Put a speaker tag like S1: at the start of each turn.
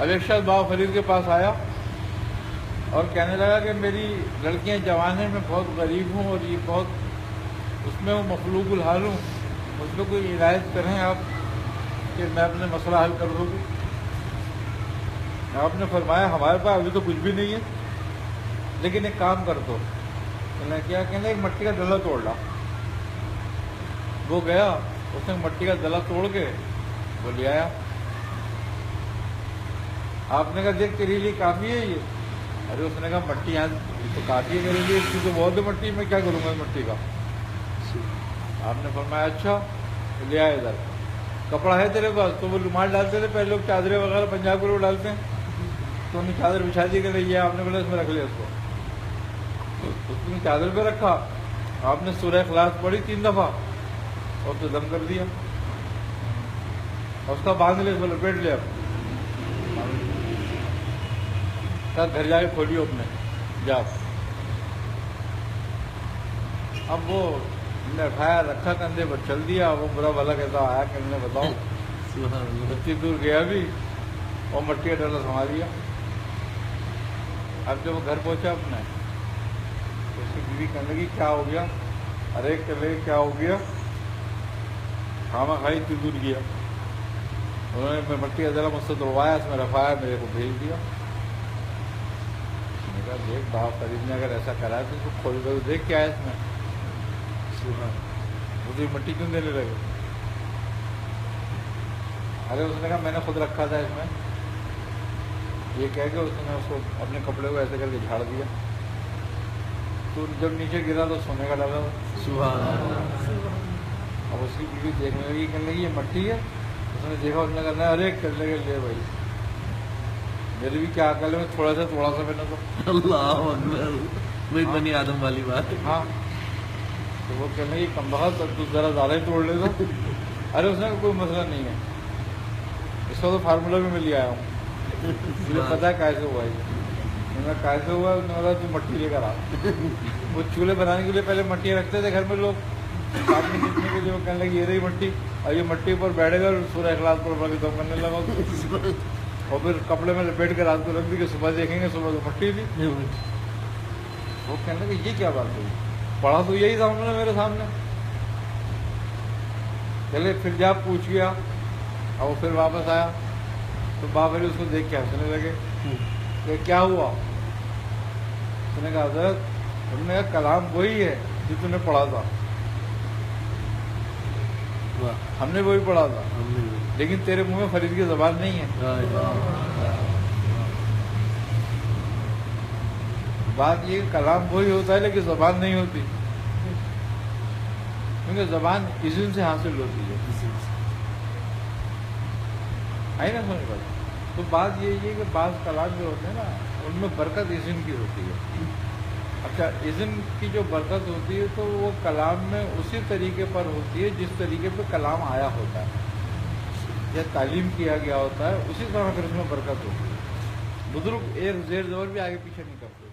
S1: اب ایک شخص بابا فرید کے پاس آیا اور کہنے لگا کہ میری لڑکیاں جوان ہیں، میں بہت غریب ہوں اور یہ بہت اس میں ہوں، مخلوق الحال ہوں، مجھ پہ کوئی عنایت کریں آپ کہ میں اپنے مسئلہ حل کر دوں گی۔ آپ نے فرمایا ہمارے پاس ابھی تو کچھ بھی نہیں ہے، لیکن ایک کام کر دو۔ کیا کہنا، ایک مٹی کا ڈلا توڑ لا۔ وہ گیا، اس نے مٹی کا ڈلا توڑ کے وہ لے آیا۔ آپ نے کہا دیکھ تیرے لیے کافی ہے یہ؟ ارے اس نے کہا مٹی یہاں تو کافی ہے میرے لیے، اس کی تو بہت ہے مٹی، میں کیا کروں گا مٹی کا؟ آپ نے فرمایا اچھا لے آئے ادھر، کپڑا ہے تیرے پاس؟ تو وہ رومال ڈالتے تھے پہلے لوگ، چادریں وغیرہ پنجاب کے لوگ ڈالتے ہیں، تو انہیں چادر بچھا دی کہ یہ آپ نے بولا اس میں رکھ لیا اس کو، اس نے چادر پہ رکھا۔ آپ نے سورہ اخلاص پڑھی 3 دفعہ اور تو دم کر دیا، اور اس کا باندھ لے، اس کو لپیٹ لیا، گھر جا کے کھولیو اپنے جاؤ۔ اب وہ نے اٹھایا، رکھا کندھے پر، چل دیا۔ وہ برا بھلا کہتا آیا کہ نے بتاؤ اتنی دور گیا بھی اور مٹی کا ڈلا سنبھال لیا۔ اب جب وہ گھر پہنچا اپنے، اس کی بیوی کہنے لگی کیا ہو گیا؟ ارے کہنے لگی کیا ہو گیا؟ کھانا کھائی اتنی دور گیا، انہوں نے مٹی کا ڈلا مجھ سے توڑوایا، اس میں رفایا، میرے کو بھیج دیا۔ میں نے کہا دیکھ بابا فرید نے اگر ایسا کرا ہے تو اس کو کھول کر دیکھ کیا ہے اس میں، مجھے مٹی کیوں دینے لگے؟ ارے اس نے کہا میں نے خود رکھا تھا اس میں، یہ کہہ کے اس نے اس کو اپنے کپڑے کو ایسے کر کے جھاڑ دیا، تو جب نیچے گرا تو سونے کا ڈالا تھا۔
S2: سبحان اللہ۔
S1: اب اس کی بیوی دیکھنے لگی، کہنے لگی یہ مٹی ہے؟ اس نے دیکھا، اس نے کہا ارے کرنے لگے لے بھائی، میری بھی کیا عقل ہے، میں تھوڑا سا میں نے تو
S2: اللہ اکبر، وہی بنی آدم والی بات۔
S1: ہاں، تو وہ کہنے لگی کم بخت تو ذرا زیادہ ہی توڑ لے گا۔ ارے اس نے کہا کوئی مسئلہ نہیں ہے، اس کا تو فارمولا بھی میں لے آیا ہوں، مجھے پتا ہے کیسے ہوا ہے۔ میں نے کیسے ہوا؟ انہوں نے کہا تو مٹی لے کر آ۔ وہ چولہے بنانے کے لیے پہلے مٹیاں رکھتے تھے گھر میں لوگ، ساتھ میں جتنے کے لیے، وہ کہنے لگی یہ رہی مٹی، اور یہ مٹی پر بیٹھے گا، سورہ اخلاص پر پڑھ کے دم کرنے لگا، اور پھر کپڑے میں لپیٹ کے رات کو رکھ دی کہ صبح دیکھیں گے صبح تو مٹی تھی۔ وہ کہنے لگے یہ کیا بات ہوئی؟ پڑھا تو یہی تھا انہوں نے میرے سامنے۔ چلے پھر جا پوچھ گیا، اور وہ پھر واپس آیا تو بابا نے اس کو دیکھ کے ہنسنے لگے کہ کیا ہوا؟ اس نے کہا حضرت، انہوں نے کہا کلام وہی ہے جو تم نے پڑھا تھا، ہم نے وہی پڑھا تھا، لیکن تیرے منہ میں فرید کی زبان نہیں ہے۔ بات یہ کلام وہی ہوتا ہے لیکن زبان نہیں ہوتی، کیونکہ زبان اذن سے حاصل ہوتی ہے، آئی نا سمجھ پڑ۔ تو بات یہ ہے کہ بعض کلام جو ہوتے ہیں نا، ان میں برکت اذن کی ہوتی ہے۔ اچھا، اذن کی جو برکت ہوتی ہے تو وہ کلام میں اسی طریقے پر ہوتی ہے جس طریقے پہ کلام آیا ہوتا ہے یا تعلیم کیا گیا ہوتا ہے، اسی طرح پھر اس میں برکت ہوتی ہے۔ بزرگ ایک زیر زبر بھی آگے پیچھے نہیں کرتے۔